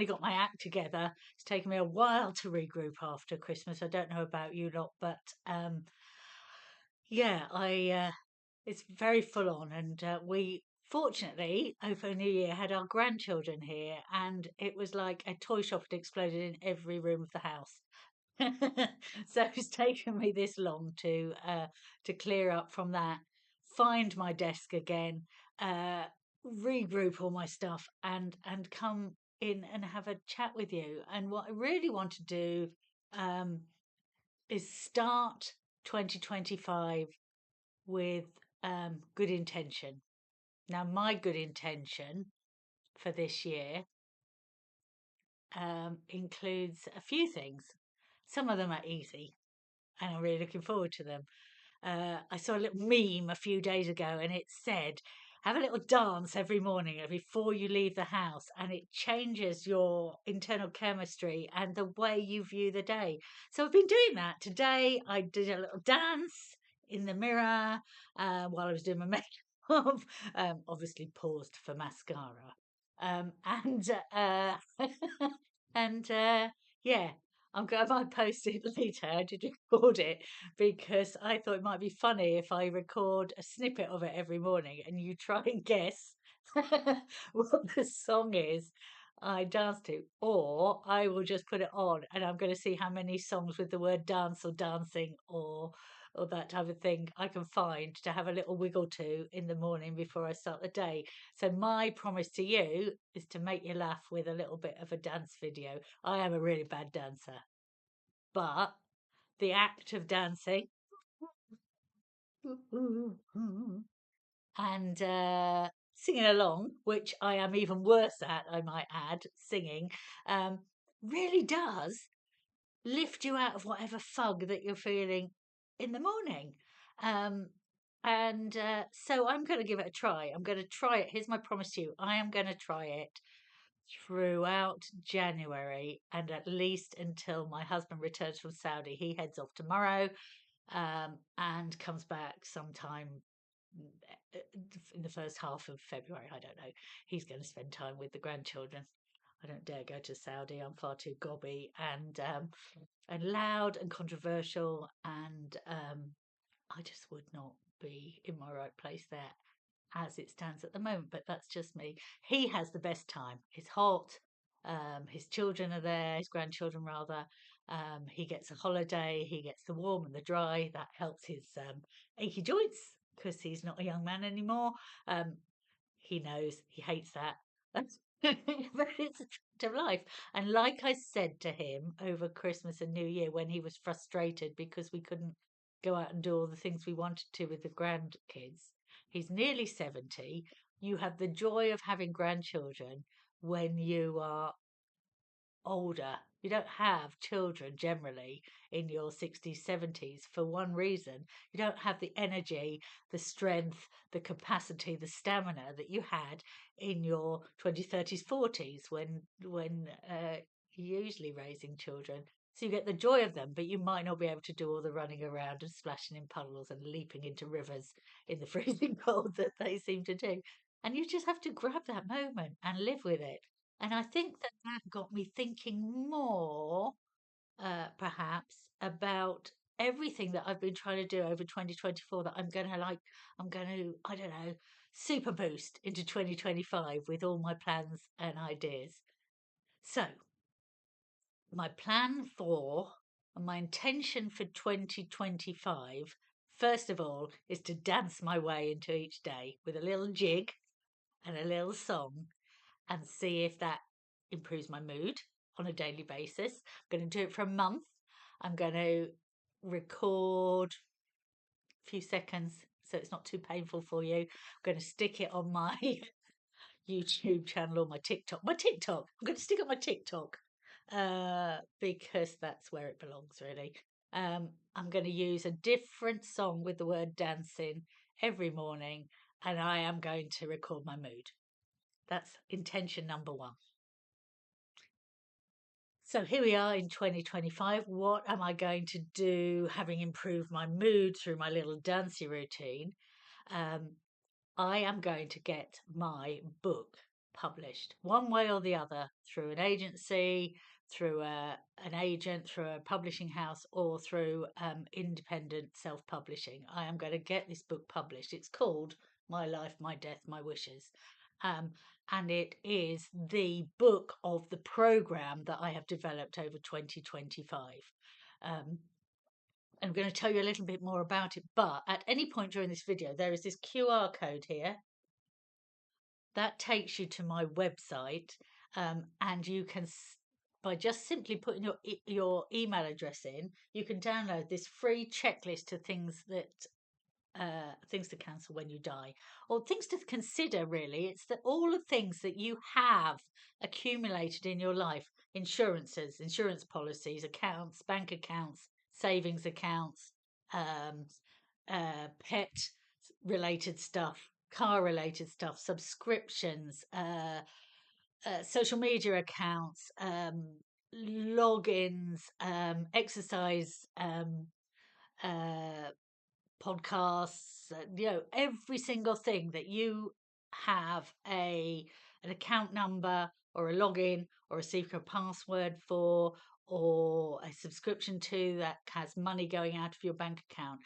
finally got my act together. It's taken me a while to regroup after Christmas. I don't know about you lot, but yeah, it's very full on, and we fortunately over New Year had our grandchildren here, and it was like a toy shop had exploded in every room of the house. So it's taken me this long to clear up from that, find my desk again, uh, regroup all my stuff, and come in and have a chat with you. And what I really want to do um, is start 2025 with good intention. Now, my good intention for this year includes a few things. Some of them are easy, and I'm really looking forward to them. I saw a little meme a few days ago, and it said, have a little dance every morning before you leave the house, and it changes your internal chemistry and the way you view the day. So I've been doing that. Today, I did a little dance in the mirror while I was doing my makeup, obviously paused for mascara. And and yeah, I might post it later. I did record it because I thought it might be funny if I record a snippet of it every morning and you try and guess what the song is I dance to, or I will just put it on and I'm going to see how many songs with the word dance or dancing or that type of thing I can find to have a little wiggle to in the morning before I start the day. So my promise to you is to make you laugh with a little bit of a dance video. I am a really bad dancer, but the act of dancing and singing along, which I am even worse at, I might add, singing, um, really does lift you out of whatever fug that you're feeling in the morning. Um, and so I'm going to give it a try. I'm going to try it. Here's my promise to you. I am going to try it throughout January and at least until my husband returns from Saudi. He heads off tomorrow and comes back sometime in the first half of February. I don't know. He's going to spend time with the grandchildren. I don't dare go to Saudi. I'm far too gobby and loud and controversial, and I just would not be in my right place there as it stands at the moment. But that's just me. He has the best time. It's hot. His children are there, his grandchildren rather. He gets a holiday. He gets the warm and the dry. That helps his achy joints because he's not a young man anymore. He knows he hates that. But it's a fact of life. And like I said to him over Christmas and New Year when he was frustrated because we couldn't go out and do all the things we wanted to with the grandkids, he's nearly 70. You have the joy of having grandchildren when you are older. You don't have children generally in your 60s, 70s for one reason. You don't have the energy, the strength, the capacity, the stamina that you had in your 20s, 30s, 40s when you're usually raising children. So you get the joy of them, but you might not be able to do all the running around and splashing in puddles and leaping into rivers in the freezing cold that they seem to do. And you just have to grab that moment and live with it. And I think that that got me thinking more, perhaps, about everything that I've been trying to do over 2024 that I'm going to, I don't know, super boost into 2025 with all my plans and ideas. So, my plan for, and my intention for 2025, first of all, is to dance my way into each day with a little jig and a little song and see if that improves my mood on a daily basis. I'm going to do it for a month. I'm going to record a few seconds so it's not too painful for you. I'm going to stick it on my YouTube channel or my TikTok. I'm going to stick it on my TikTok because that's where it belongs, really. I'm going to use a different song with the word dancing every morning, and I am going to record my mood. That's intention number one. So here we are in 2025. What am I going to do having improved my mood through my little dancey routine? I am going to get my book published one way or the other, through an agency, through an agent, through a publishing house, or through independent self-publishing. I am going to get this book published. It's called My Life, My Death, My Wishes. And it is the book of the program that I have developed over 2025. I'm going to tell you a little bit more about it, but at any point during this video, there is this QR code here that takes you to my website, and you can, by just simply putting your email address in, you can download this free checklist of things to cancel when you die, or things to consider. Really, it's that all the things that you have accumulated in your life: insurances, insurance policies, accounts, bank accounts, savings accounts, pet related stuff, car related stuff, subscriptions, social media accounts, logins, exercise, podcasts, every single thing that you have an account number or a login or a secret password for, or a subscription to, that has money going out of your bank account.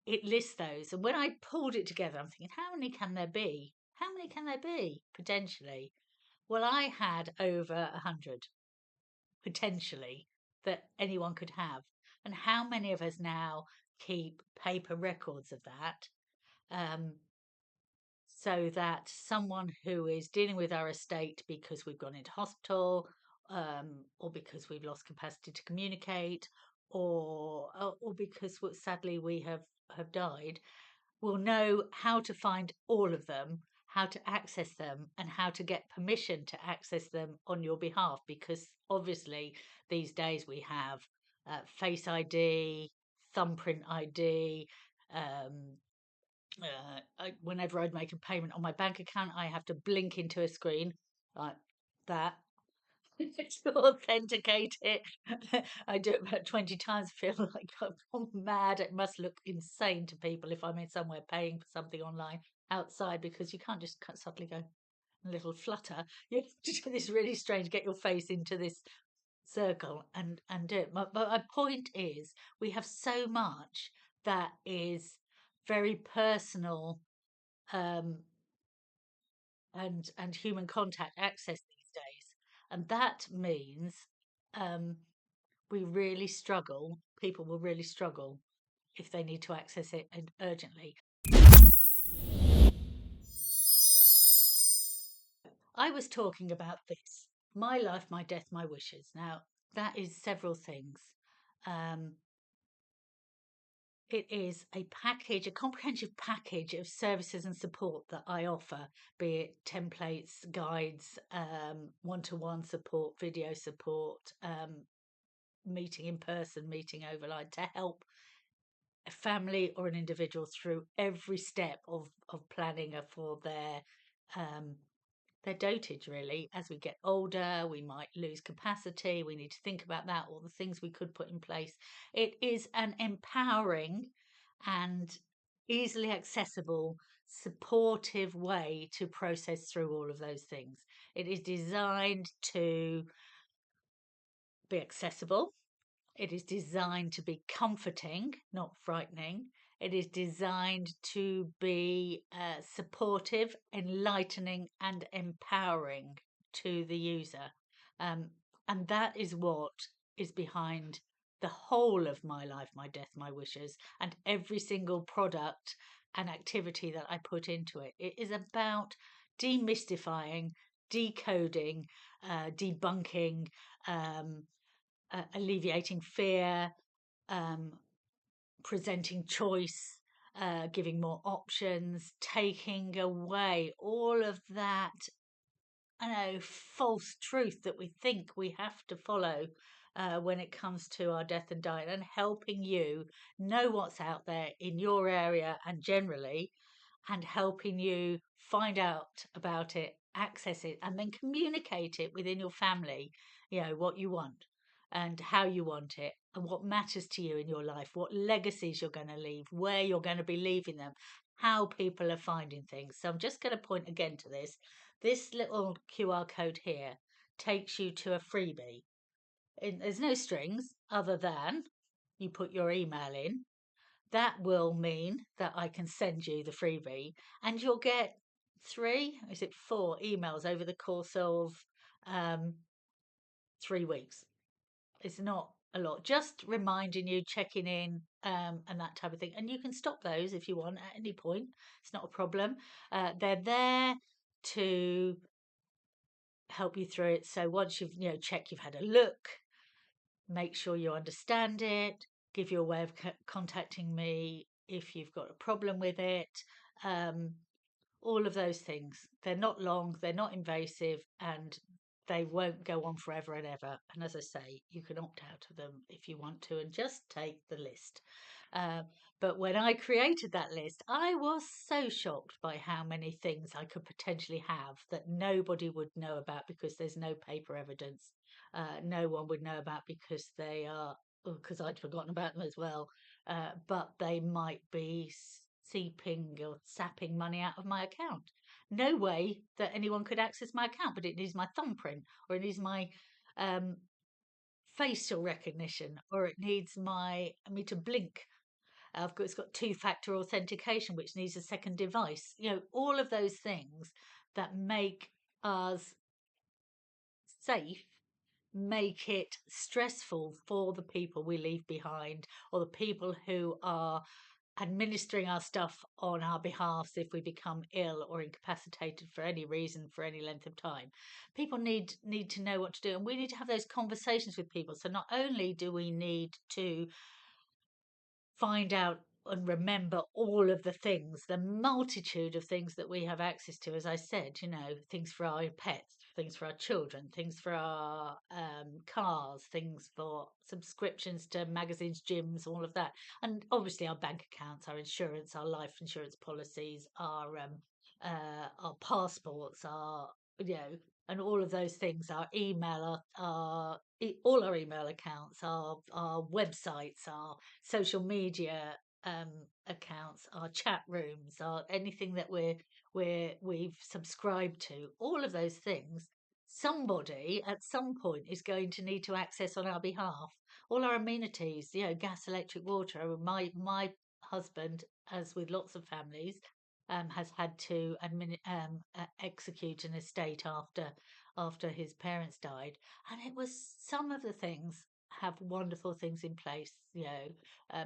It lists those. And when I pulled it together, I'm thinking, how many can there be? How many can there be potentially? Well, I had over 100 potentially that anyone could have. And how many of us now keep paper records of that, so that someone who is dealing with our estate because we've gone into hospital, or because we've lost capacity to communicate, or because sadly we have died, will know how to find all of them, how to access them, and how to get permission to access them on your behalf. Because obviously these days we have Face ID, thumbprint ID. Whenever I'd make a payment on my bank account, I have to blink into a screen like that to authenticate it. I do it about 20 times. Feel like I'm mad. It must look insane to people if I'm in somewhere paying for something online outside, because you can't just suddenly go a little flutter. You have to do this really strange, get your face into this circle and do it. But my point is, we have so much that is very personal, and human contact access these days, and that means we really struggle. People will really struggle if they need to access it and urgently. I was talking about this: my life, my death, my wishes. Now that is several things. It is a package, a comprehensive package of services and support that I offer, be it templates, guides, one-to-one support, video support, meeting in person, meeting overline, to help a family or an individual through every step of planning for their dotage. Really, as we get older, we might lose capacity. We need to think about that, all the things we could put in place. It is an empowering and easily accessible, supportive way to process through all of those things. It is designed to be accessible. It is designed to be comforting, not frightening. It is designed to be supportive, enlightening, and empowering to the user. And that is what is behind the whole of My Life, My Death, My Wishes, and every single product and activity that I put into it. It is about demystifying, decoding, debunking, alleviating fear, presenting choice, giving more options, taking away all of that, false truth that we think we have to follow when it comes to our death and dying, and helping you know what's out there in your area and generally, and helping you find out about it, access it, and then communicate it within your family, what you want and how you want it, and what matters to you in your life, what legacies you're going to leave, where you're going to be leaving them, how people are finding things. So I'm just going to point again to this. This little QR code here takes you to a freebie. There's no strings other than you put your email in. That will mean that I can send you the freebie, and you'll get 4 emails over the course of 3 weeks. It's not a lot, just reminding you, checking in, and that type of thing. And you can stop those if you want at any point. It's not a problem. They're there to help you through it. So once you've checked, you've had a look, make sure you understand it, give you a way of contacting me if you've got a problem with it. All of those things. They're not long, they're not invasive, and they won't go on forever and ever. And as I say, you can opt out of them if you want to and just take the list. But when I created that list, I was so shocked by how many things I could potentially have that nobody would know about because there's no paper evidence. No one would know about because they are, because I'd forgotten about them as well. But they might be seeping or sapping money out of my account. No way that anyone could access my account, but it needs my thumbprint, or it needs my facial recognition, or it needs me to blink. It's got 2-factor authentication, which needs a second device. All of those things that make us safe make it stressful for the people we leave behind, or the people who are administering our stuff on our behalf if we become ill or incapacitated for any reason for any length of time. People need to know what to do, and we need to have those conversations with people. So not only do we need to find out and remember all of the things, the multitude of things that we have access to, as I said, things for our pets, things for our children, things for our cars, things for subscriptions to magazines, gyms, all of that. And obviously our bank accounts, our insurance, our life insurance policies, our passports, and all of those things, our email, all our email accounts, our websites, our social media accounts, our chat rooms, our anything that we've subscribed to, all of those things, somebody at some point is going to need to access on our behalf. All our amenities, gas, electric, water. My husband, as with lots of families, has had to execute an estate after his parents died, and it was some of the things have wonderful things in place.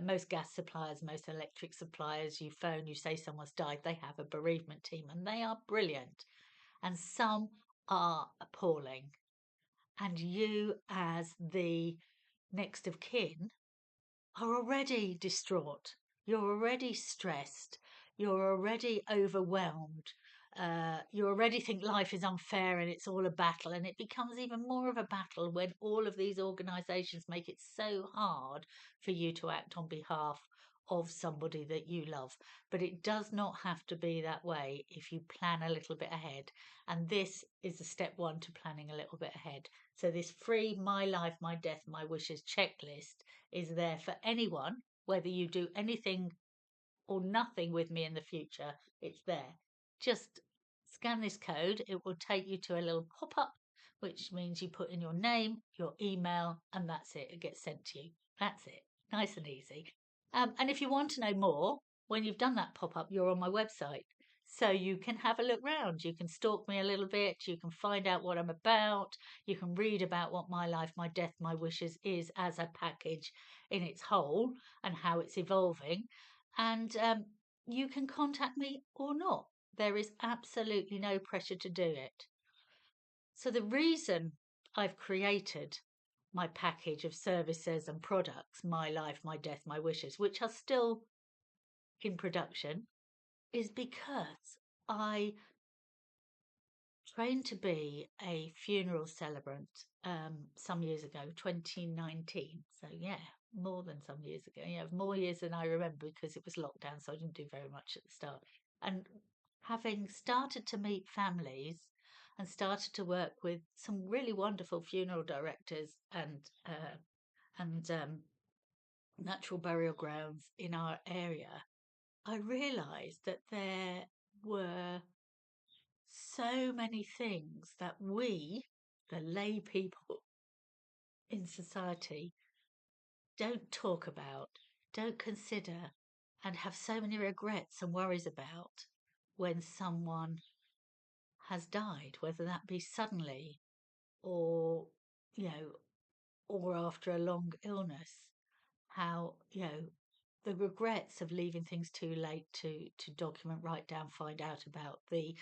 Most gas suppliers, most electric suppliers, you phone, you say someone's died, they have a bereavement team, and they are brilliant. And some are appalling. And you, as the next of kin, are already distraught. You're already stressed. You're already overwhelmed. You already think life is unfair and it's all a battle. And it becomes even more of a battle when all of these organisations make it so hard for you to act on behalf of somebody that you love. But it does not have to be that way if you plan a little bit ahead. And this is the step 1 to planning a little bit ahead. So this free My Life, My Death, My Wishes checklist is there for anyone, whether you do anything or nothing with me in the future. It's there. Just scan this code. It will take you to a little pop-up, which means you put in your name, your email, and that's it. It gets sent to you. That's it. Nice and easy. And if you want to know more, when you've done that pop-up, you're on my website. So you can have a look round. You can stalk me a little bit. You can find out what I'm about. You can read about what My Life, My Death, My Wishes is as a package in its whole and how it's evolving. And you can contact me or not. There is absolutely no pressure to do it. So the reason I've created my package of services and products, My Life, My Death, My Wishes, which are still in production, is because I trained to be a funeral celebrant some years ago, 2019. So yeah, more than some years ago. More years than I remember because it was lockdown, so I didn't do very much at the start. And having started to meet families and started to work with some really wonderful funeral directors and natural burial grounds in our area, I realised that there were so many things that we, the lay people in society, don't talk about, don't consider, and have so many regrets and worries about when someone has died, whether that be suddenly or, you know, or after a long illness. How, the regrets of leaving things too late to document, write down, find out about, the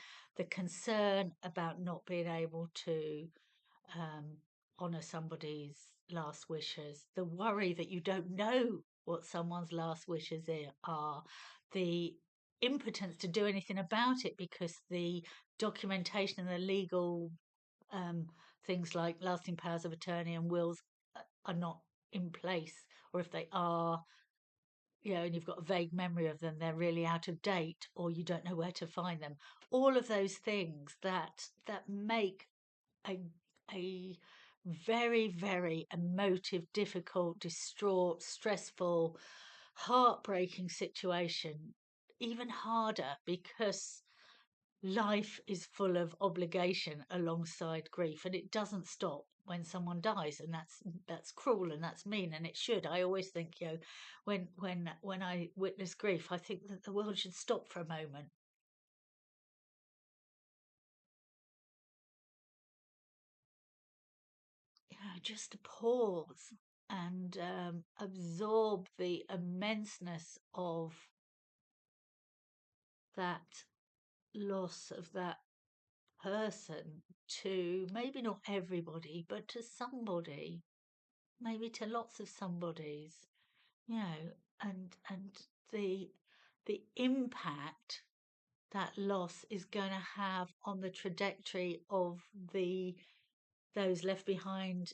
concern about not being able to um, honour somebody's last wishes, the worry that you don't know what someone's last wishes are, the impotence to do anything about it because the documentation and the legal um, things like lasting powers of attorney and wills are not in place, or if they are, and you've got a vague memory of them, they're really out of date, or you don't know where to find them. All of those things that make a very, very emotive, difficult, distraught, stressful, heartbreaking situation even harder, because life is full of obligation alongside grief, and it doesn't stop when someone dies, and that's cruel and that's mean, and it should. I always think, when I witness grief, I think that the world should stop for a moment. Just to pause and absorb the immenseness of that loss of that person, to maybe not everybody, but to somebody, maybe to lots of somebodies, and the impact that loss is going to have on the trajectory of those left behind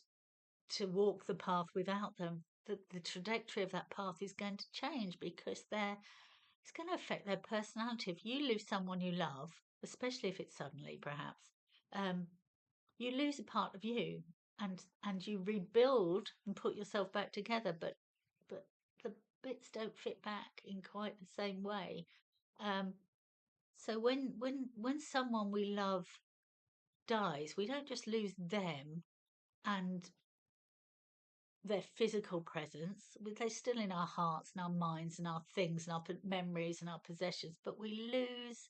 to walk the path without them. The trajectory of that path is going to change, because it's going to affect their personality. If you lose someone you love, especially if it's suddenly, perhaps, um, you lose a part of you, and you rebuild and put yourself back together, but the bits don't fit back in quite the same way. Um, so when someone we love dies, we don't just lose them and their physical presence. They're still in our hearts and our minds and our things and our memories and our possessions, but we lose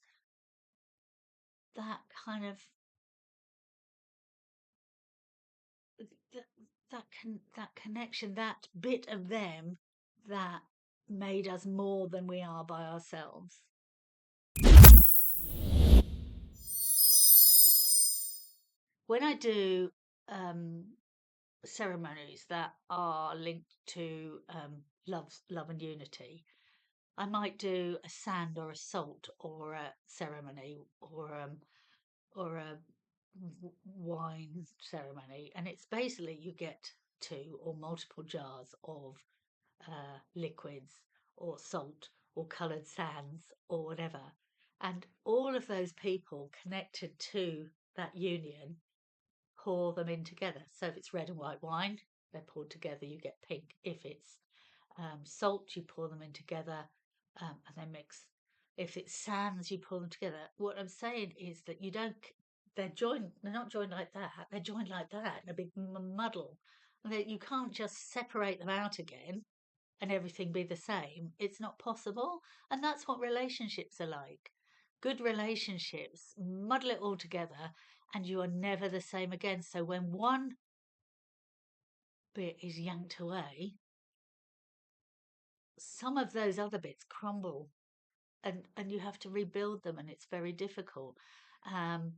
that kind of that connection, that bit of them that made us more than we are by ourselves. When I do ceremonies that are linked to love and unity, I might do a sand or a salt or a ceremony, or a wine ceremony, and it's basically you get two or multiple jars of liquids or salt or coloured sands or whatever, and all of those people connected to that union pour them in together. So if it's red and white wine, they're poured together, you get pink. If it's salt, you pour them in together, and then mix. If it's sands, you pour them together. What I'm saying is that you don't. They're joined. They're not joined like that. They're joined like that in a big muddle. That you can't just separate them out again and everything be the same. It's not possible. And that's what relationships are like. Good relationships muddle it all together, and you are never the same again. So when one bit is yanked away, some of those other bits crumble, and you have to rebuild them, and it's very difficult. Um,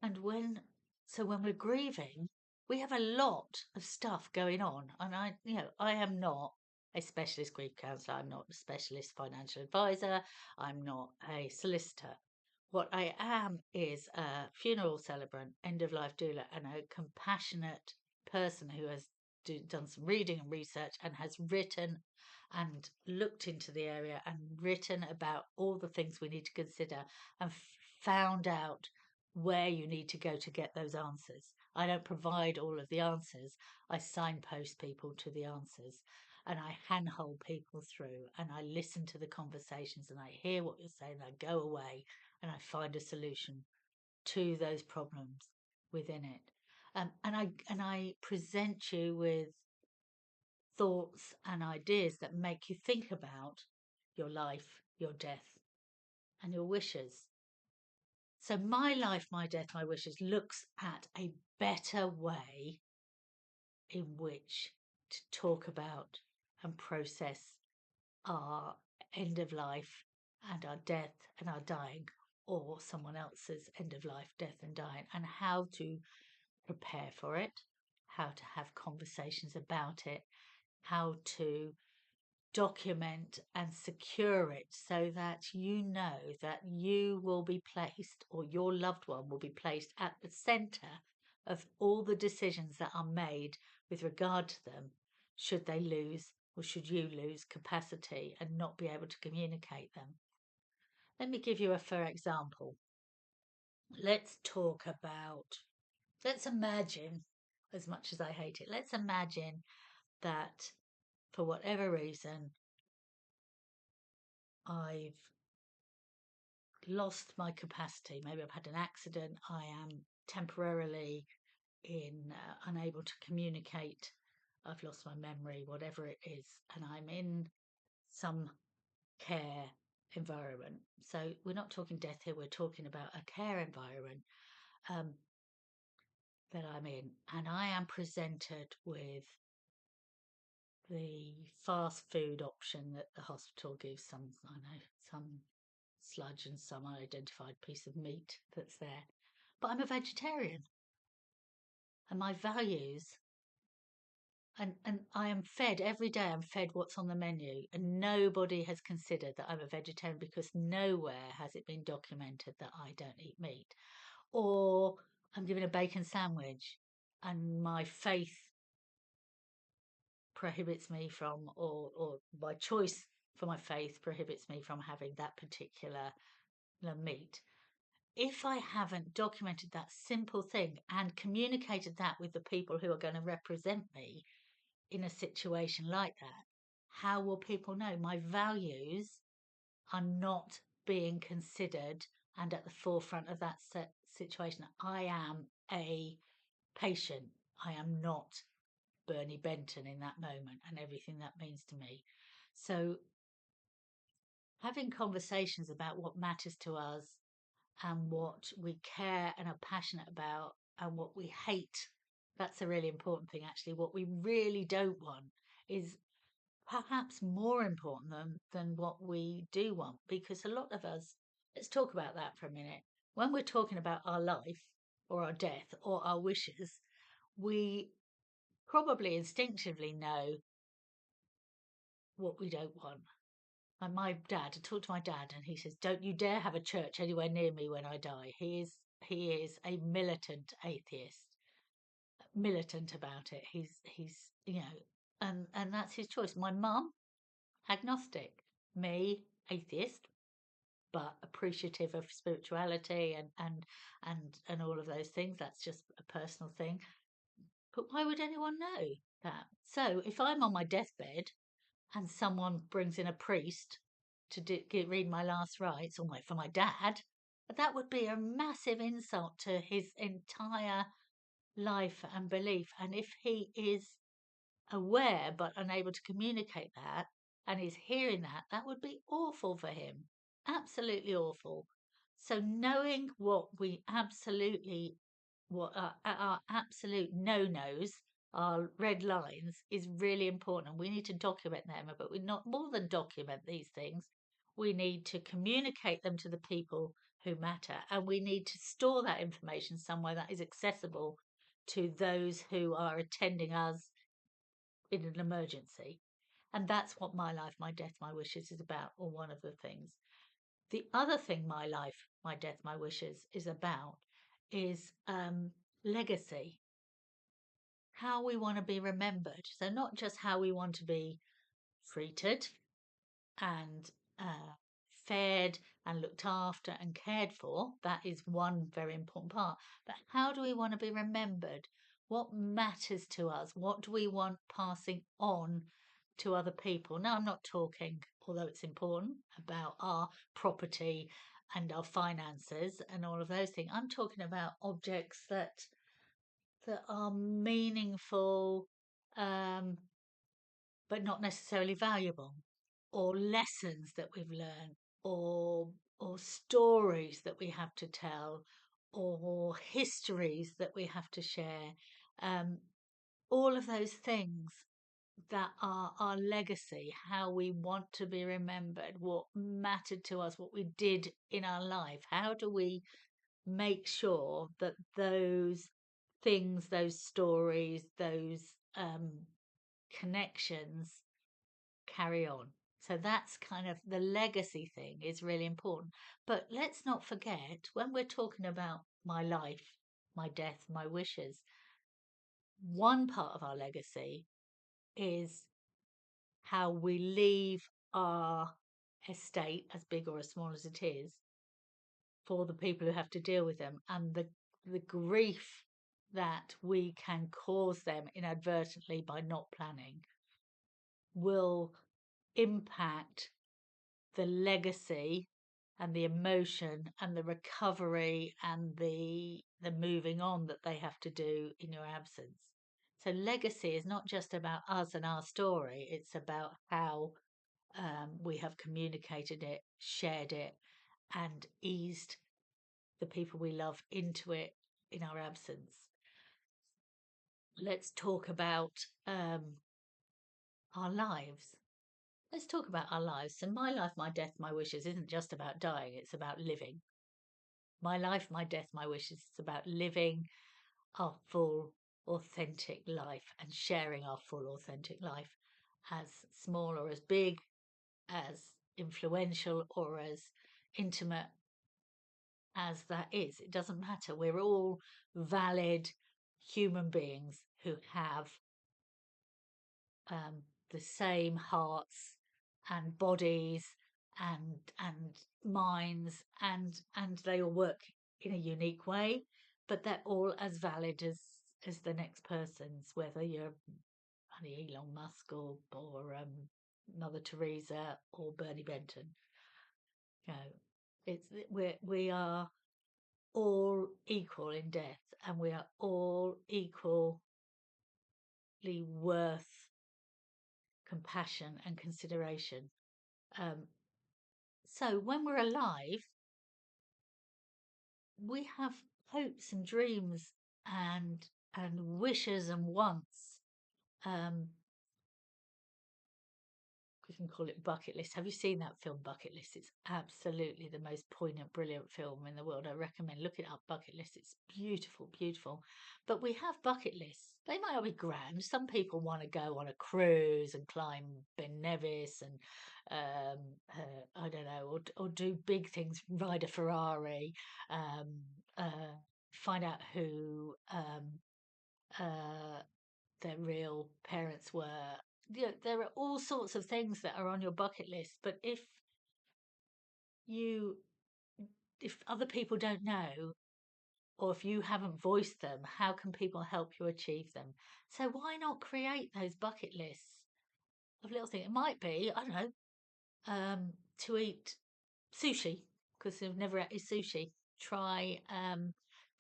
and when we're grieving, we have a lot of stuff going on. And I am not a specialist grief counsellor. I'm not a specialist financial advisor. I'm not a solicitor. What I am is a funeral celebrant, end of life doula, and a compassionate person who has done some reading and research, and has written and looked into the area and written about all the things we need to consider, and found out where you need to go to get those answers. I don't provide all of the answers. I signpost people to the answers, and I handhold people through, and I listen to the conversations, and I hear what you're saying. I go away and I find a solution to those problems within it. And I present you with thoughts and ideas that make you think about your life, your death, and your wishes. So my life, my death, my wishes looks at a better way in which to talk about and process our end of life and our death and our dying, or someone else's end of life, death and dying, and how to prepare for it, how to have conversations about it, how to document and secure it so that you know that you will be placed, or your loved one will be placed, at the centre of all the decisions that are made with regard to them, should they lose, or should you lose capacity and not be able to communicate them. Let me give you a for example. Let's imagine, as much as I hate it, let's imagine that for whatever reason I've lost my capacity. Maybe I've had an accident. I am temporarily unable to communicate. I've lost my memory, whatever it is, and I'm in some care environment. So we're not talking death here. We're talking about a care environment that I'm in, and I am presented with the fast food option that the hospital gives. Some sludge and some unidentified piece of meat that's there. But I'm a vegetarian, and my values, and I am fed every day, I'm fed what's on the menu, and nobody has considered that I'm a vegetarian, because nowhere has it been documented that I don't eat meat. Or I'm given a bacon sandwich and my faith prohibits me from, or my choice for my faith prohibits me from having that particular meat. If I haven't documented that simple thing and communicated that with the people who are going to represent me in a situation like that, how will people know my values are not being considered and at the forefront of that situation? I am a patient. I am not Bernie Benton in that moment and everything that means to me. So having conversations about what matters to us and what we care and are passionate about and what we hate, that's a really important thing, actually. What we really don't want is perhaps more important than what we do want, because a lot of us, let's talk about that for a minute. When we're talking about our life or our death or our wishes, we probably instinctively know what we don't want. And my dad, I talked to my dad, and he says, "Don't you dare have a church anywhere near me when I die." He is a militant atheist, militant about it. He's and that's his choice. My mum, agnostic. Me, atheist, but appreciative of spirituality and all of those things. That's just a personal thing. But why would anyone know that? So if I'm on my deathbed and someone brings in a priest to read my last rites, or for my dad, that would be a massive insult to his entire life and belief. And if he is aware but unable to communicate that and is hearing that, that would be awful for him. Absolutely awful. So knowing what our absolute no-nos, our red lines, is really important. We need to document them, but we not more than document these things. We need to communicate them to the people who matter, and we need to store that information somewhere that is accessible to those who are attending us in an emergency. And that's what my life, my death, my wishes is about, or one of the things. The other thing my life, my death, my wishes is about is legacy. How we want to be remembered. So not just how we want to be treated and fed and looked after and cared for. That is one very important part. But how do we want to be remembered? What matters to us? What do we want passing on to other people? Now, I'm not talking, although it's important, about our property and our finances and all of those things. I'm talking about objects that are meaningful, um, but not necessarily valuable, or lessons that we've learned, or or stories that we have to tell, or histories that we have to share. Um, all of those things that are our legacy, how we want to be remembered, what mattered to us, what we did in our life. How do we make sure that those things, those stories, those connections carry on? So that's kind of the legacy thing is really important. But let's not forget, when we're talking about my life, my death, my wishes, one part of our legacy is how we leave our estate, as big or as small as it is, for the people who have to deal with them, and the grief that we can cause them inadvertently by not planning will impact the legacy and the emotion and the recovery and the moving on that they have to do in your absence. So legacy is not just about us and our story, it's about how we have communicated it, shared it, and eased the people we love into it in our absence. Let's talk about our lives. Let's talk about our lives. So, my life, my death, my wishes isn't just about dying, it's about living. My life, my death, my wishes is about living our full, authentic life and sharing our full, authentic life, as small or as big, as influential or as intimate as that is. It doesn't matter. We're all valid human beings who have the same hearts and bodies and minds, and they all work in a unique way, but they're all as valid as the next person's, whether you're Elon Musk or Mother Teresa or Bernie Benton. You know, we are all equal in death, and we are all equally worth compassion and consideration. So when we're alive, we have hopes and dreams and wishes and wants. Um, we can call it bucket list. Have you seen that film Bucket List? It's absolutely the most poignant, brilliant film in the world. I recommend look it up, Bucket List. It's beautiful, beautiful. But we have bucket lists. They might not be grand. Some people want to go on a cruise and climb Ben Nevis and I don't know, or do big things, ride a Ferrari, find out who their real parents were. There are all sorts of things that are on your bucket list, but you if other people don't know, or if you haven't voiced them, how can people help you achieve them? So why not create those bucket lists of little things? It might be, I don't know, to eat sushi, because they've never eaten sushi. Try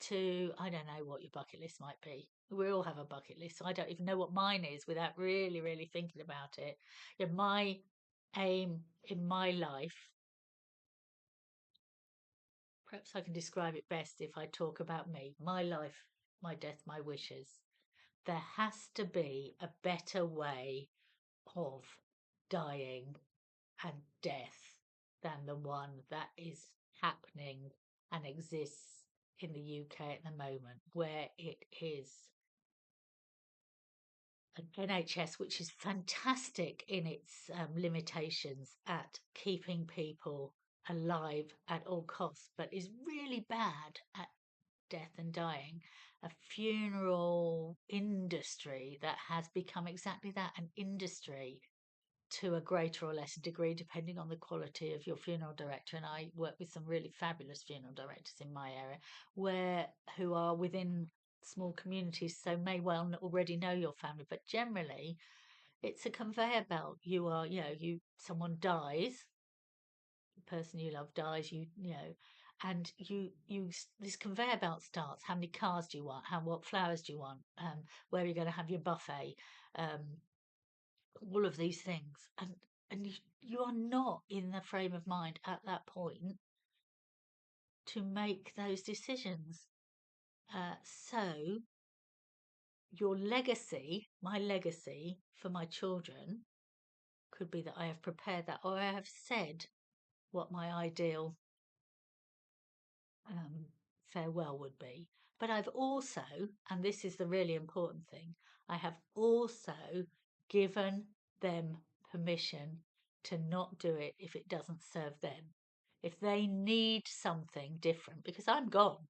to, I don't know what your bucket list might be. We all have a bucket list. So I don't even know what mine is without really, really thinking about it. Yeah, my aim in my life, perhaps I can describe it best if I talk about me. My life, my death, my wishes. There has to be a better way of dying and death than the one that is happening and exists in the UK at the moment, where it is an NHS which is fantastic in its limitations at keeping people alive at all costs, but is really bad at death and dying. A funeral industry that has become exactly that, an industry, to a greater or lesser degree, depending on the quality of your funeral director. And I work with some really fabulous funeral directors in my area, who are within small communities, so may well already know your family. But generally, it's a conveyor belt. Someone dies, person you love dies, and this conveyor belt starts. How many cars do you want? What flowers do you want? Where are you going to have your buffet? Um, all of these things, and you are not in the frame of mind at that point to make those decisions. So your legacy, my legacy for my children, could be that I have prepared that, or I have said what my ideal farewell would be. But I've also, and this is the really important thing, I have also given them permission to not do it if it doesn't serve them. If they need something different, because I'm gone.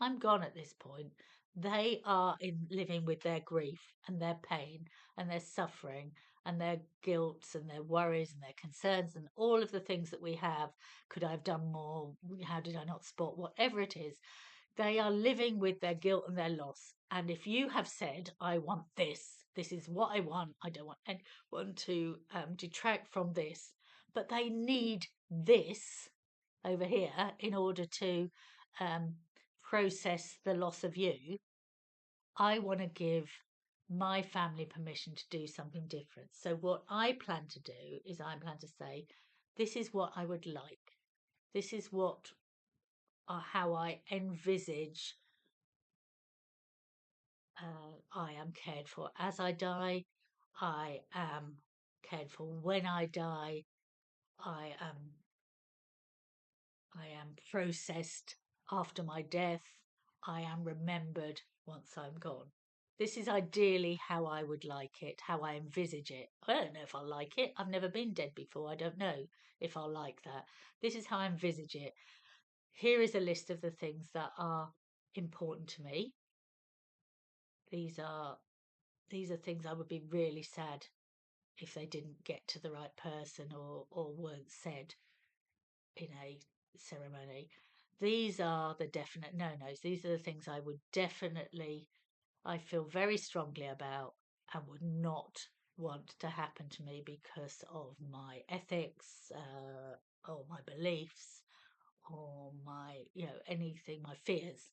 I'm gone at this point. They are living with their grief and their pain and their suffering and their guilt and their worries and their concerns and all of the things that we have. Could I have done more? How did I not spot? Whatever it is, they are living with their guilt and their loss. And if you have said, I want this is what I want, I don't want anyone to detract from this, but they need this over here in order to process the loss of you, I want to give my family permission to do something different. So what I plan to do is I plan to say, this is what I would like. This is what how I envisage I am cared for as I die. I am cared for when I die. I am processed after my death. I am remembered once I'm gone. This is ideally how I would like it, how I envisage it. I don't know if I'll like it. I've never been dead before. I don't know if I'll like that. This is how I envisage it. Here is a list of the things that are important to me. These are things I would be really sad if they didn't get to the right person or weren't said in a ceremony. These are the definite no-nos. These are the things I would definitely, I feel very strongly about and would not want to happen to me because of my ethics or my beliefs or my, anything, my fears.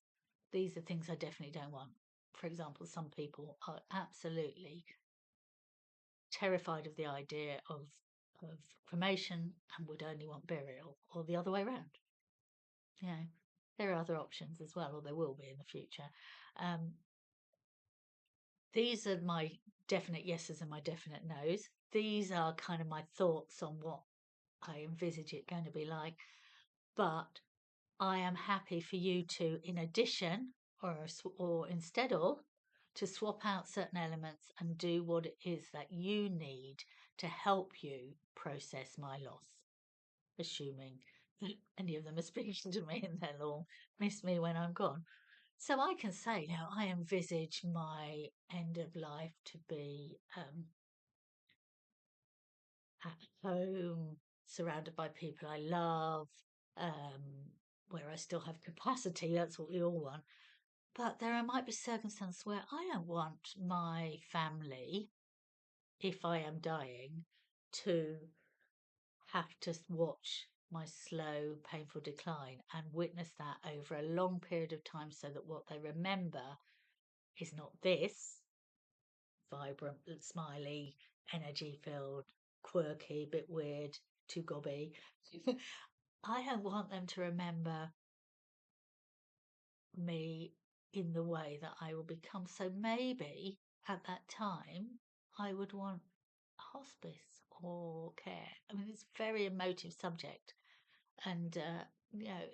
These are things I definitely don't want. For example, some people are absolutely terrified of the idea of cremation and would only want burial, or the other way around. There are other options as well, or there will be in the future. These are my definite yeses and my definite nos. These are kind of my thoughts on what I envisage it going to be like. But I am happy for you to, in addition, or instead of, to swap out certain elements and do what it is that you need to help you process my loss, assuming that any of them are speaking to me and they'll all miss me when I'm gone. So I can say now I envisage my end of life to be at home, surrounded by people I love, where I still have capacity. That's what we all want. But there might be circumstances where I don't want my family, if I am dying, to have to watch my slow, painful decline and witness that over a long period of time so that what they remember is not this vibrant, smiley, energy filled, quirky, bit weird, too gobby. I don't want them to remember me in the way that I will become. So maybe at that time, I would want hospice or care. I mean, it's a very emotive subject. And,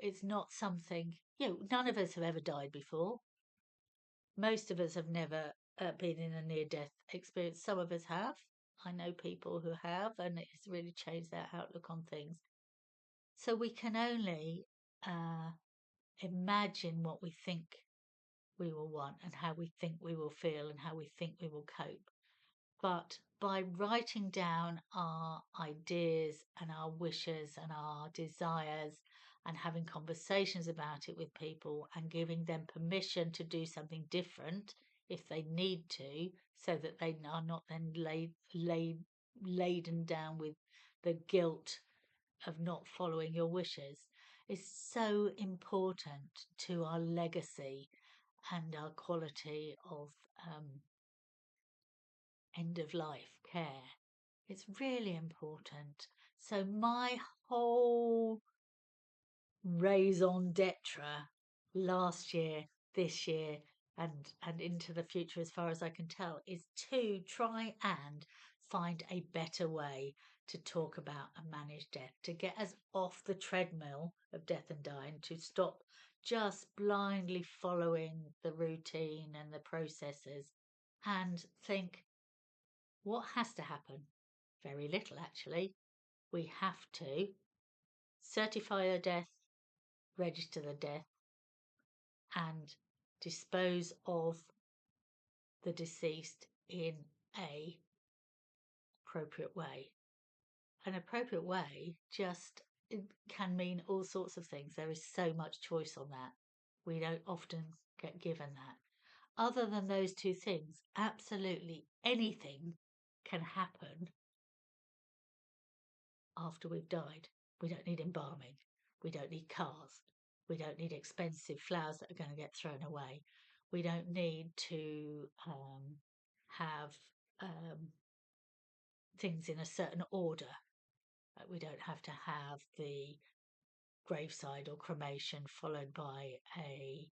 it's not something, none of us have ever died before. Most of us have never been in a near death experience. Some of us have. I know people who have, and it's really changed their outlook on things. So we can only imagine what we think we will want and how we think we will feel and how we think we will cope. But by writing down our ideas and our wishes and our desires and having conversations about it with people and giving them permission to do something different if they need to, so that they are not then laden down with the guilt of not following your wishes is so important to our legacy and our quality of end of life care. It's really important. So my whole raison d'etre last year, this year, and into the future, as far as I can tell, is to try and find a better way to talk about and manage death, to get us off the treadmill of death and dying, to stop just blindly following the routine and the processes, and think, what has to happen? Very little, actually. We have to certify a death, register the death, and dispose of the deceased in a appropriate way. An appropriate way just can mean all sorts of things. There is so much choice on that. We don't often get given that. Other than those two things, absolutely anything can happen after we've died. We don't need embalming. We don't need cars. We don't need expensive flowers that are going to get thrown away. We don't need to have things in a certain order. We don't have to have the graveside or cremation followed by a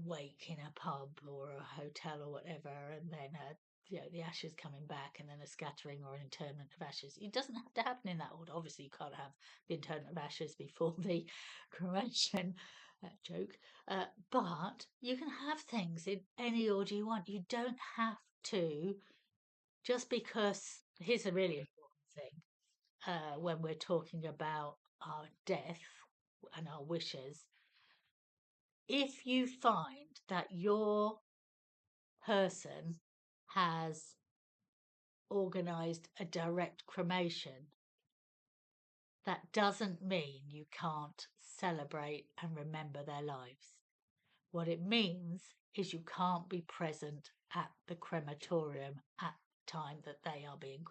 wake in a pub or a hotel or whatever, and then the ashes coming back, and then a scattering or an interment of ashes. It doesn't have to happen in that order. Obviously, you can't have the interment of ashes before the cremation. Joke. But you can have things in any order you want. You don't have to, just because. Here's a really important thing when we're talking about our death and our wishes. If you find that your person has organised a direct cremation, that doesn't mean you can't celebrate and remember their lives. What it means is you can't be present at the crematorium at the time that they are being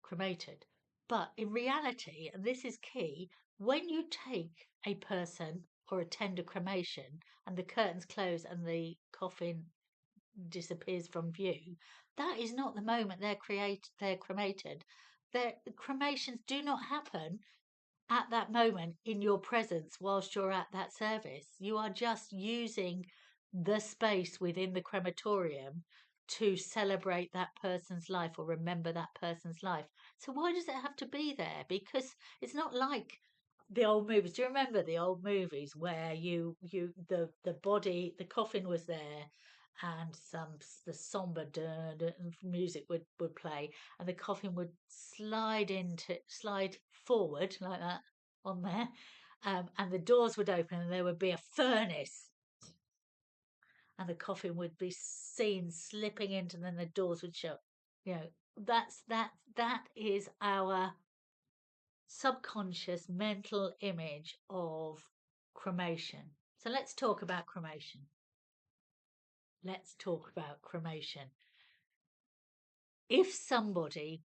cremated. But in reality, and this is key, when you take a person or attend a cremation and the curtains close and the coffin disappears from view, that is not the moment they're cremated. The cremations do not happen at that moment in your presence whilst you're at that service. You are just using the space within the crematorium to celebrate that person's life or remember that person's life. So why does it have to be there? Because it's not like the old movies. Do you remember the old movies where the body, the coffin was there, and the somber music would play, and the coffin would slide forward like that on there, and the doors would open, and there would be a furnace, and the coffin would be seen slipping into, and then the doors would shut. That is our subconscious mental image of cremation. So let's talk about cremation. Let's talk about cremation. If somebody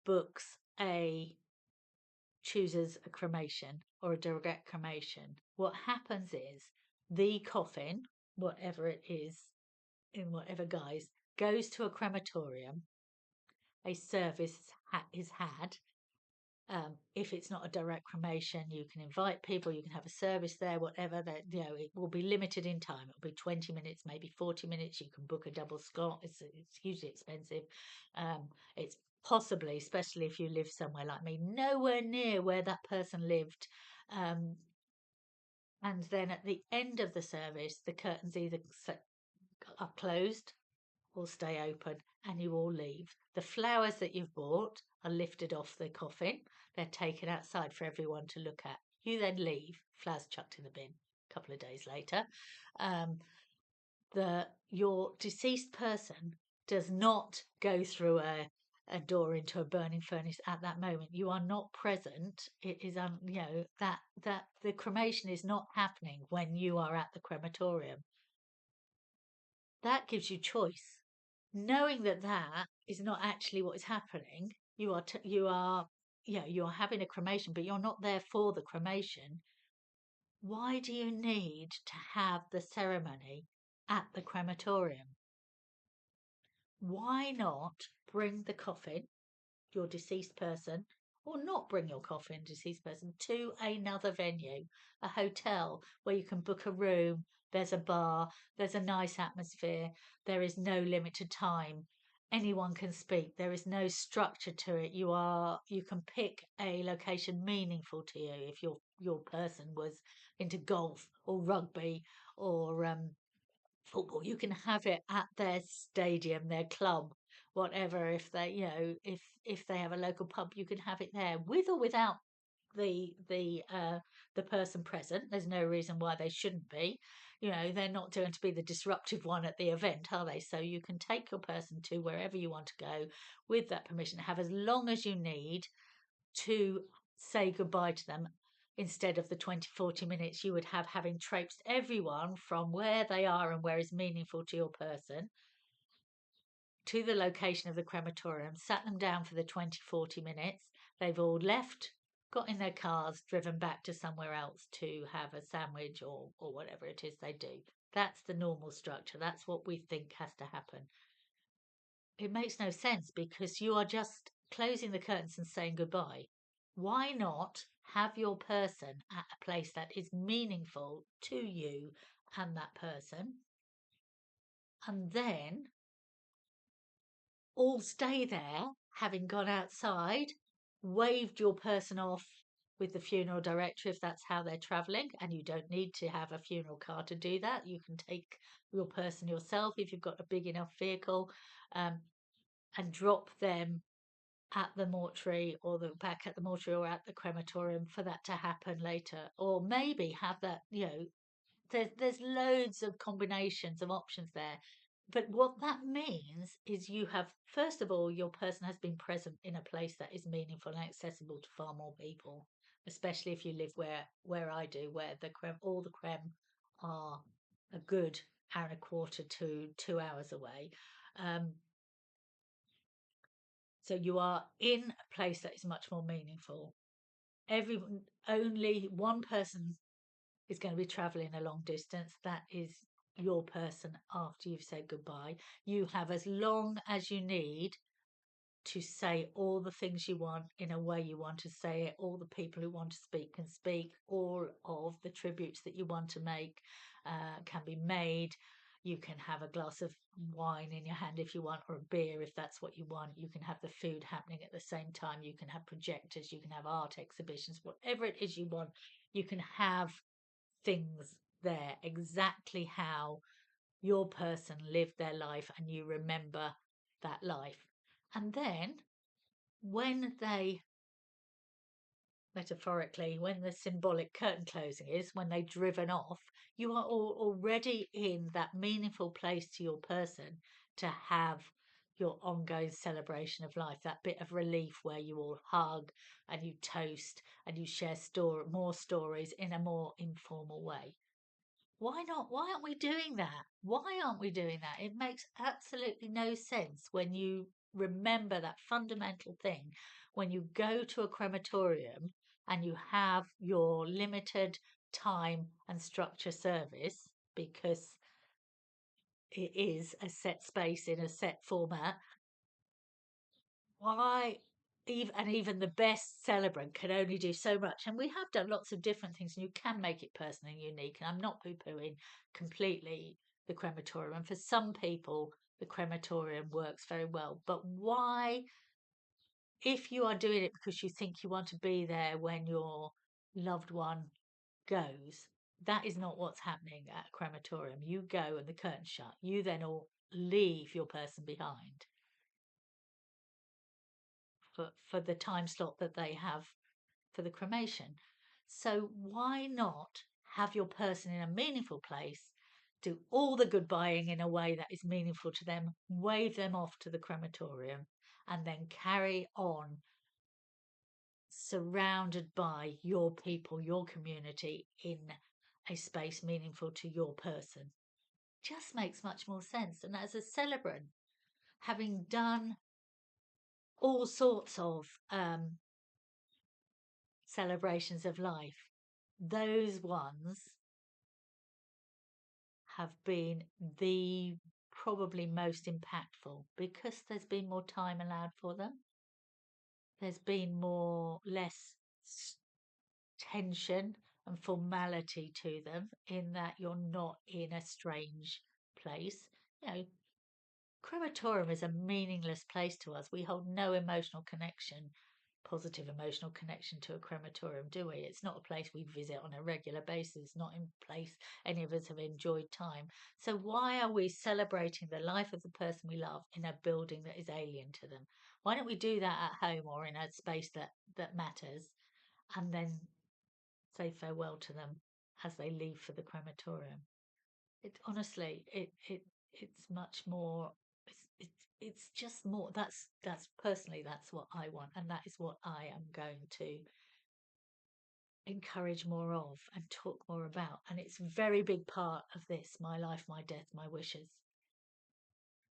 chooses a cremation or a direct cremation, what happens is the coffin, whatever it is, in whatever guise, goes to a crematorium. A service is had. If it's not a direct cremation, you can invite people, you can have a service there, whatever. That it will be limited in time. It'll be 20 minutes, maybe 40 minutes. You can book a double Scott. It's hugely expensive. It's possibly, especially if you live somewhere like me, nowhere near where that person lived. And then at the end of the service, the curtains either are closed or stay open, and you all leave. The flowers that you've bought are lifted off the coffin. They're taken outside for everyone to look at. You then leave, flowers chucked in the bin. A couple of days later, your deceased person does not go through a door into a burning furnace at that moment. You are not present. It is that the cremation is not happening when you are at the crematorium. That gives you choice. Knowing that is not actually what is happening, you are you're having a cremation, but you're not there for the cremation. Why do you need to have the ceremony at the crematorium? Why not bring the coffin, your deceased person, or not bring your coffin, deceased person, to another venue, a hotel where you can book a room, there's a bar, there's a nice atmosphere, there is no limited time. Anyone can speak. There is no structure to it. You can pick a location meaningful to you. If your person was into golf or rugby or football, you can have it at their stadium, their club, whatever. If they, if they have a local pub, you can have it there, with or without the person present. There's no reason why they shouldn't be. They're not going to be the disruptive one at the event, are they? So you can take your person to wherever you want to go with that permission. Have as long as you need to say goodbye to them, instead of the 20-40 minutes you would have having traipsed everyone from where they are and where is meaningful to your person to the location of the crematorium, sat them down for the 20-40 minutes. They've all left, got in their cars, driven back to somewhere else to have a sandwich or whatever it is they do. That's the normal structure. That's what we think has to happen. It makes no sense, because you are just closing the curtains and saying goodbye. Why not have your person at a place that is meaningful to you and that person, and then all stay there, having gone outside, waved your person off with the funeral director if that's how they're travelling, and you don't need to have a funeral car to do that. You can take your person yourself if you've got a big enough vehicle, and drop them at the mortuary, or back at the mortuary or at the crematorium for that to happen later. Or maybe have that, there's loads of combinations of options there. But what that means is you have, first of all, your person has been present in a place that is meaningful and accessible to far more people, especially if you live where I do, where all the creme are a good hour and a quarter to 2 hours away. So you are in a place that is much more meaningful. Only one person is going to be traveling a long distance. That is your person after you've said goodbye. You have as long as you need to say all the things you want in a way you want to say it. All the people who want to speak can speak. All of the tributes that you want to make can be made. You can have a glass of wine in your hand if you want, or a beer if that's what you want. You can have the food happening at the same time. You can have projectors. You can have art exhibitions. Whatever it is you want, you can have things there exactly how your person lived their life, and you remember that life. And then when they, metaphorically, when the symbolic curtain closing is, when they're driven off, you are already in that meaningful place to your person to have your ongoing celebration of life, that bit of relief where you all hug and you toast and you share more stories in a more informal way. Why not? Why aren't we doing that? Why aren't we doing that? It makes absolutely no sense when you remember that fundamental thing. When you go to a crematorium and you have your limited time and structure service, because it is a set space in a set format, why even the best celebrant can only do so much? And we have done lots of different things, and you can make it personal and unique, and I'm not poo-pooing completely the crematorium, and for some people the crematorium works very well. But why, if you are doing it because you think you want to be there when your loved one goes, that is not what's happening at a crematorium. You go and the curtains shut. You then all leave your person behind for the time slot that they have for the cremation. So why not have your person in a meaningful place, do all the goodbying in a way that is meaningful to them, wave them off to the crematorium, and then carry on surrounded by your people, your community, in a space meaningful to your person? Just makes much more sense. And as a celebrant, having done all sorts of celebrations of life, those ones have been the probably most impactful because there's been more time allowed for them. There's been less tension and formality to them, in that you're not in a strange place. You know, crematorium is a meaningless place to us. We hold no emotional connection, positive emotional connection to a crematorium, do we? It's not a place we visit on a regular basis, not in place any of us have enjoyed time. So why are we celebrating the life of the person we love in a building that is alien to them? Why don't we do that at home or in a space that matters, and then say farewell to them as they leave for the crematorium? It honestly, it's much more. It's just more. That's personally, that's what I want, and that is what I am going to encourage more of and talk more about. And it's a very big part of this: my life, my death, my wishes.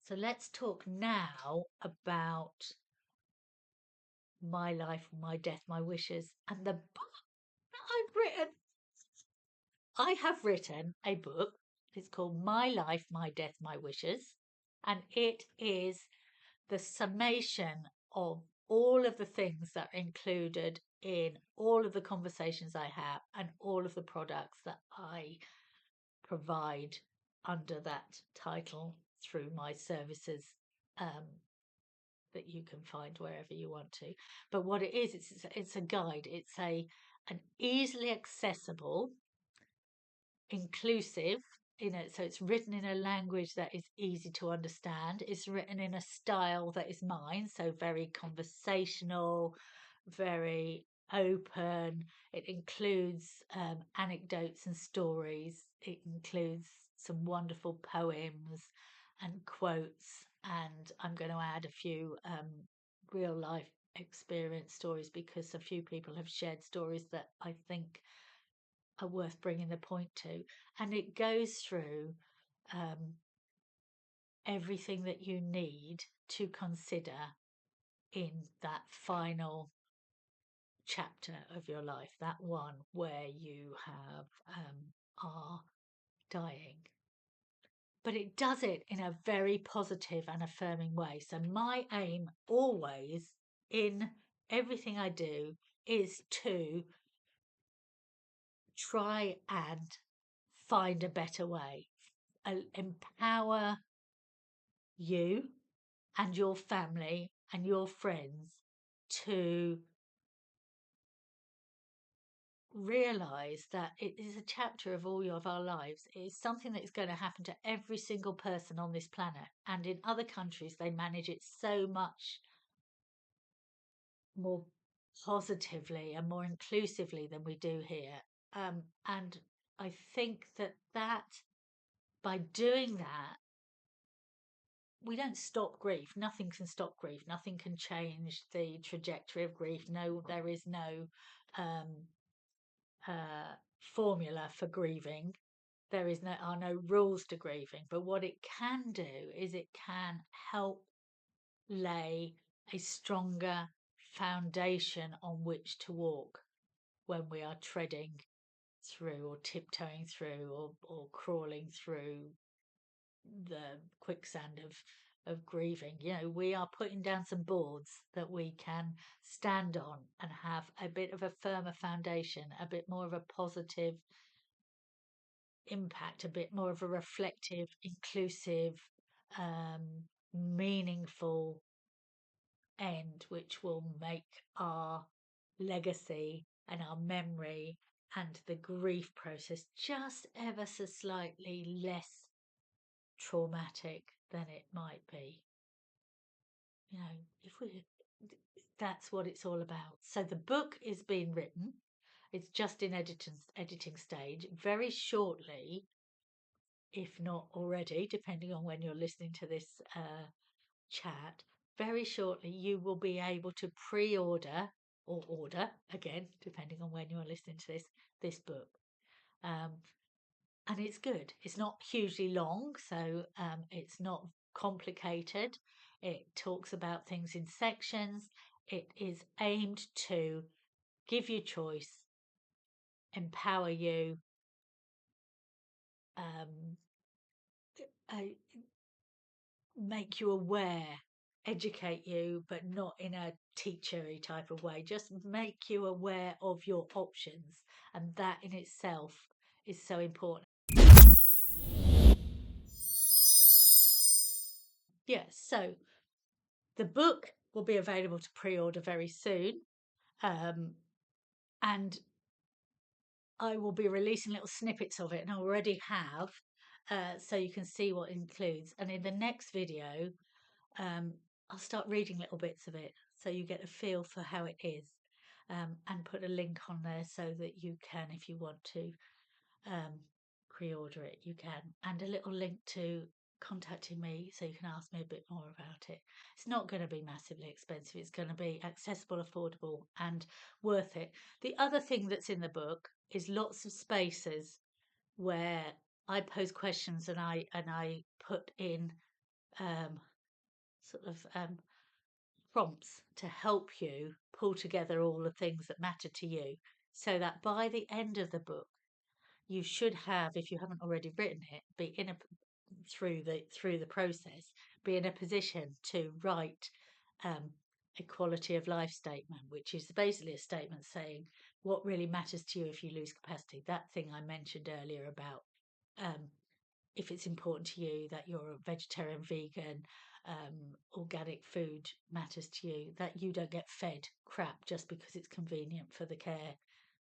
So let's talk now about my life, my death, my wishes, and the book that I've written. I have written a book. It's called My Life, My Death, My Wishes. And it is the summation of all of the things that are included in all of the conversations I have and all of the products that I provide under that title through my services, that you can find wherever you want to. But what it is, it's a guide. It's an easily accessible, inclusive, so it's written in a language that is easy to understand. It's written in a style that is mine, so very conversational, very open. It includes anecdotes and stories. It includes some wonderful poems and quotes, and I'm going to add a few real life experience stories, because a few people have shared stories that I think are worth bringing the point to. And it goes through everything that you need to consider in that final chapter of your life, that one where you are dying. But it does it in a very positive and affirming way. So my aim always in everything I do is to try and find a better way, empower you and your family and your friends to realize that it is a chapter of all of our lives. It is something that is going to happen to every single person on this planet. And in other countries, they manage it so much more positively and more inclusively than we do here. And I think that by doing that, we don't stop grief. Nothing can stop grief. Nothing can change the trajectory of grief. No, there is no formula for grieving. Are no rules to grieving. But what it can do is it can help lay a stronger foundation on which to walk when we are treading through or tiptoeing through or crawling through the quicksand of grieving. We are putting down some boards that we can stand on and have a bit of a firmer foundation, a bit more of a positive impact, a bit more of a reflective, inclusive, meaningful end, which will make our legacy and our memory and the grief process just ever so slightly less traumatic than it might be. If we that's what it's all about. So the book is being written. It's just in editing stage. Very shortly, if not already, depending on when you're listening to this chat, very shortly you will be able to pre-order or order, again, depending on when you're listening to this book. And it's good. It's not hugely long, so it's not complicated. It talks about things in sections. It is aimed to give you choice, empower you, um, uh, make you aware, educate you, but not in a teachery type of way. Just make you aware of your options, and that in itself is so important. Yeah, so the book will be available to pre-order very soon, and I will be releasing little snippets of it, and I already have, so you can see what it includes. And in the next video, um, I'll start reading little bits of it so you get a feel for how it is, and put a link on there so that you can, if you want to, um, pre-order it, you can, and a little link to contacting me so you can ask me a bit more about it. It's not going to be massively expensive. It's going to be accessible, affordable, and worth it. The other thing that's in the book is lots of spaces where I pose questions, and I put in sort of prompts to help you pull together all the things that matter to you, so that by the end of the book you should have, if you haven't already written it, be in a through the process, be in a position to write a quality of life statement, which is basically a statement saying what really matters to you if you lose capacity. That thing I mentioned earlier about um, if it's important to you that you're a vegetarian, vegan, organic food matters to you, that you don't get fed crap just because it's convenient for the care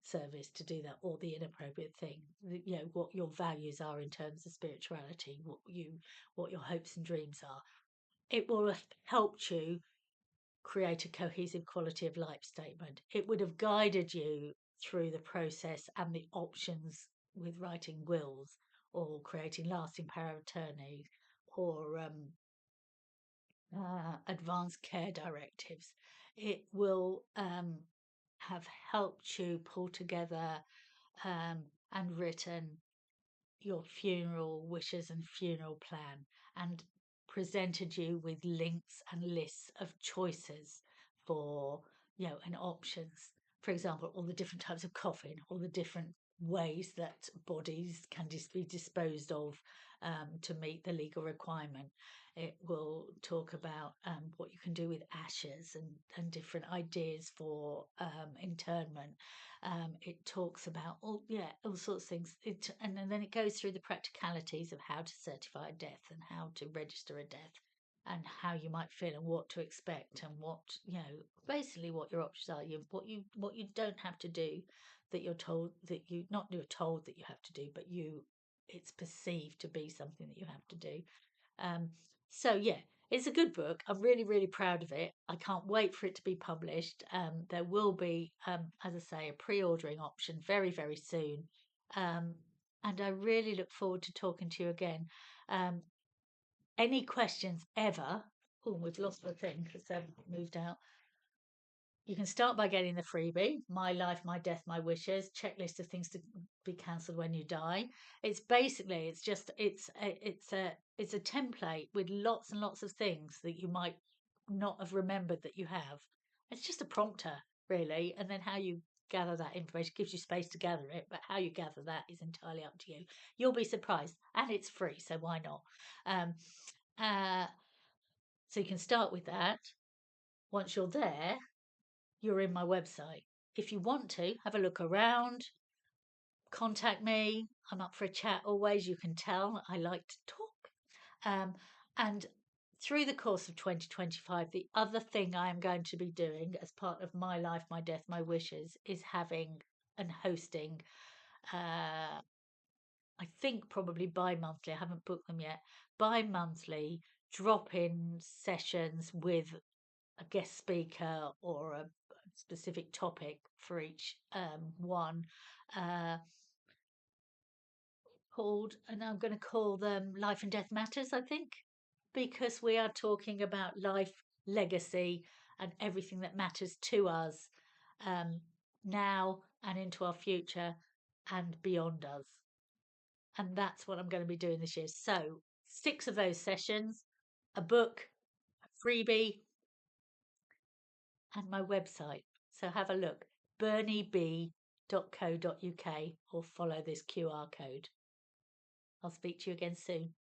service to do that, or the inappropriate thing. You know what your values are in terms of spirituality, what your hopes and dreams are. It will have helped you create a cohesive quality of life statement. It would have guided you through the process and the options with writing wills or creating lasting power of attorney or advanced care directives. It will have helped you pull together and written your funeral wishes and funeral plan, and presented you with links and lists of choices for, and options. For example, all the different types of coffin, all the different ways that bodies can be disposed of to meet the legal requirement. It will talk about what you can do with ashes and different ideas for internment. It talks about all sorts of things. And then it goes through the practicalities of how to certify a death and how to register a death and how you might feel and what to expect and what, basically what your options are. What you don't have to do, that you're told that you not you're told that you have to do, but it's perceived to be something that you have to do. Um, so yeah, it's a good book. I'm really, really proud of it. I can't wait for it to be published. There will be, as I say, a pre-ordering option very, very soon. Um, and I really look forward to talking to you again. Um, any questions ever? Oh, we've lost the thing because they've moved out. You can start by getting the freebie, My Life, My Death, My Wishes, checklist of things to be cancelled when you die. It's basically, it's a template with lots and lots of things that you might not have remembered that you have. It's just a prompter, really. And then how you gather that information gives you space to gather it, but how you gather that is entirely up to you. You'll be surprised, and it's free, so why not? Um, uh, so you can start with that. Once you're there, you're in my website. If you want to have a look around, contact me. I'm up for a chat always. You can tell I like to talk. And through the course of 2025, the other thing I am going to be doing as part of My Life, My Death, My Wishes is having and hosting, I think probably bi-monthly, I haven't booked them yet, bi-monthly drop-in sessions with a guest speaker or a specific topic for each one, uh, and I'm going to call them Life and Death Matters, I think, because we are talking about life, legacy, and everything that matters to us um, now and into our future and beyond us. And that's what I'm going to be doing this year. So 6 of those sessions, a book, a freebie, and my website. So have a look. bernib.co.uk or follow this QR code. I'll speak to you again soon.